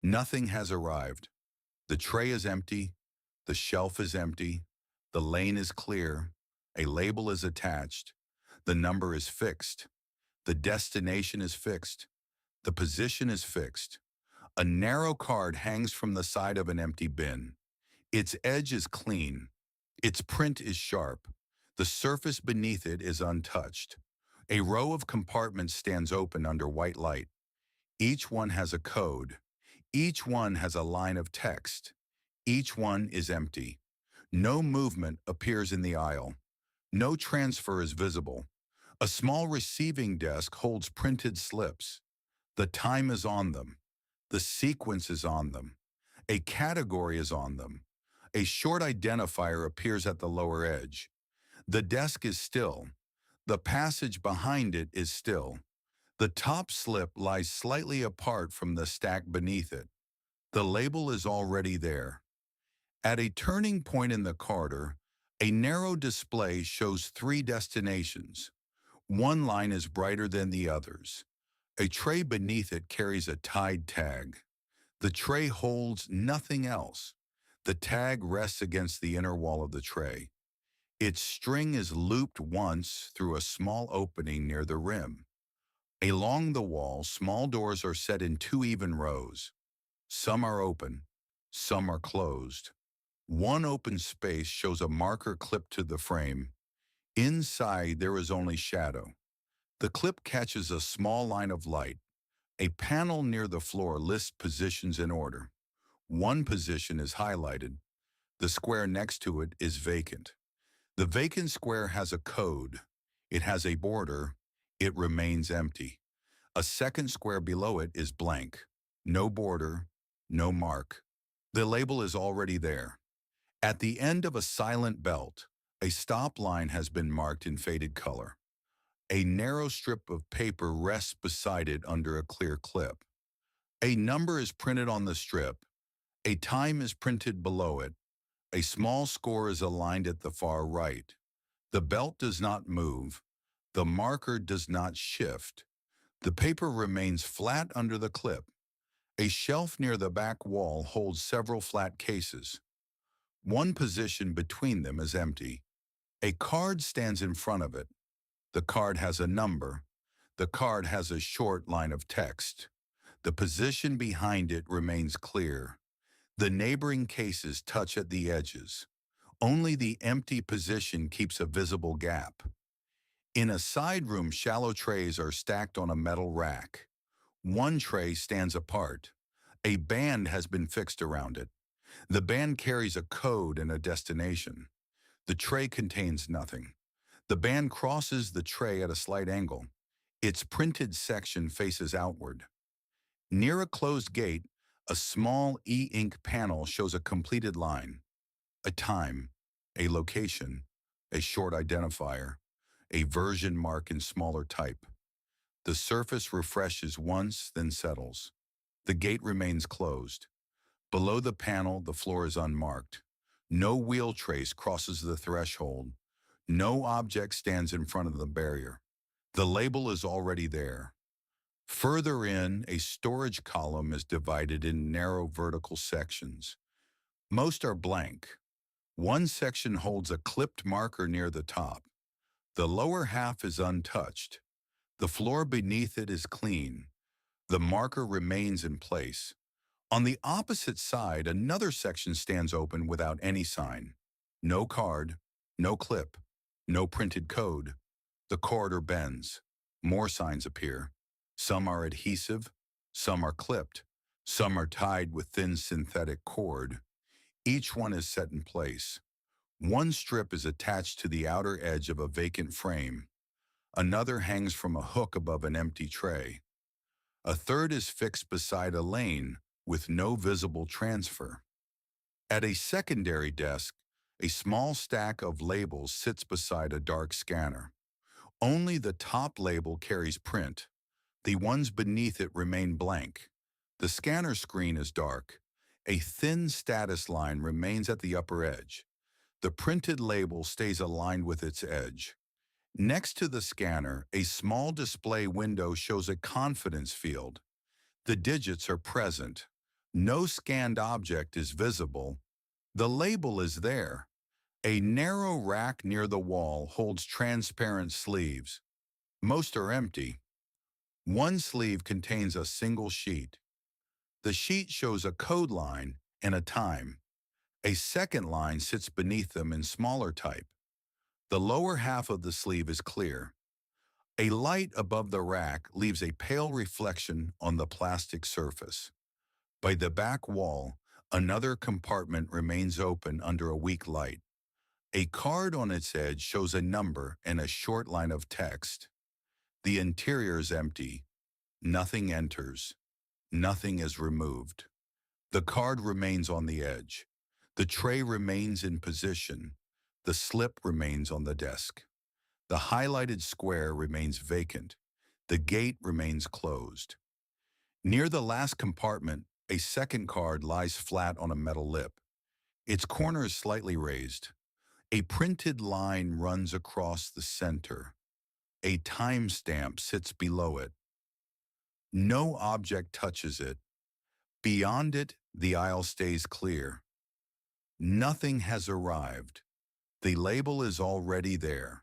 Nothing has arrived. The tray is empty. The shelf is empty. The lane is clear. A label is attached. The number is fixed. The destination is fixed. The position is fixed. A narrow card hangs from the side of an empty bin. Its edge is clean. Its print is sharp. The surface beneath it is untouched. A row of compartments stands open under white light. Each one has a code. Each one has a line of text. Each one is empty. No movement appears in the aisle. No transfer is visible. A small receiving desk holds printed slips. The time is on them. The sequence is on them. A category is on them. A short identifier appears at the lower edge. The desk is still. The passage behind it is still. The top slip lies slightly apart from the stack beneath it. The label is already there. At a turning point in the corridor, a narrow display shows 3 destinations. One line is brighter than the others. A tray beneath it carries a tied tag. The tray holds nothing else. The tag rests against the inner wall of the tray. Its string is looped once through a small opening near the rim. Along the wall, small doors are set in 2 even rows. Some are open, some are closed. One open space shows a marker clipped to the frame. Inside, there is only shadow. The clip catches a small line of light. A panel near the floor lists positions in order. One position is highlighted. The square next to it is vacant. The vacant square has a code. It has a border. It remains empty. A second square below it is blank. No border, no mark. The label is already there. At the end of a silent belt, a stop line has been marked in faded color. A narrow strip of paper rests beside it under a clear clip. A number is printed on the strip. A time is printed below it. A small score is aligned at the far right. The belt does not move. The marker does not shift. The paper remains flat under the clip. A shelf near the back wall holds several flat cases. One position between them is empty. A card stands in front of it. The card has a number. The card has a short line of text. The position behind it remains clear. The neighboring cases touch at the edges. Only the empty position keeps a visible gap. In a side room, shallow trays are stacked on a metal rack. One tray stands apart. A band has been fixed around it. The band carries a code and a destination. The tray contains nothing. The band crosses the tray at a slight angle. Its printed section faces outward. Near a closed gate, a small e-ink panel shows a completed line. A time, a location, a short identifier, a version mark in smaller type. The surface refreshes once, then settles. The gate remains closed. Below the panel, the floor is unmarked. No wheel trace crosses the threshold. No object stands in front of the barrier. The label is already there. Further in, a storage column is divided in narrow vertical sections. Most are blank. One section holds a clipped marker near the top. The lower half is untouched. The floor beneath it is clean. The marker remains in place. On the opposite side, another section stands open without any sign. No card, no clip, no printed code. The corridor bends. More signs appear. Some are adhesive, some are clipped, some are tied with thin synthetic cord. Each one is set in place. One strip is attached to the outer edge of a vacant frame. Another hangs from a hook above an empty tray. A third is fixed beside a lane with no visible transfer. At a secondary desk, a small stack of labels sits beside a dark scanner. Only the top label carries print. The ones beneath it remain blank. The scanner screen is dark. A thin status line remains at the upper edge. The printed label stays aligned with its edge. Next to the scanner, a small display window shows a confidence field. The digits are present. No scanned object is visible. The label is there. A narrow rack near the wall holds transparent sleeves. Most are empty. One sleeve contains a single sheet. The sheet shows a code line and a time. A second line sits beneath them in smaller type. The lower half of the sleeve is clear. A light above the rack leaves a pale reflection on the plastic surface. By the back wall, another compartment remains open under a weak light. A card on its edge shows a number and a short line of text. The interior is empty. Nothing enters. Nothing is removed. The card remains on the edge. The tray remains in position. The slip remains on the desk. The highlighted square remains vacant. The gate remains closed. Near the last compartment, a second card lies flat on a metal lip. Its corner is slightly raised. A printed line runs across the center. A timestamp sits below it. No object touches it. Beyond it, the aisle stays clear. Nothing has arrived. The label is already there.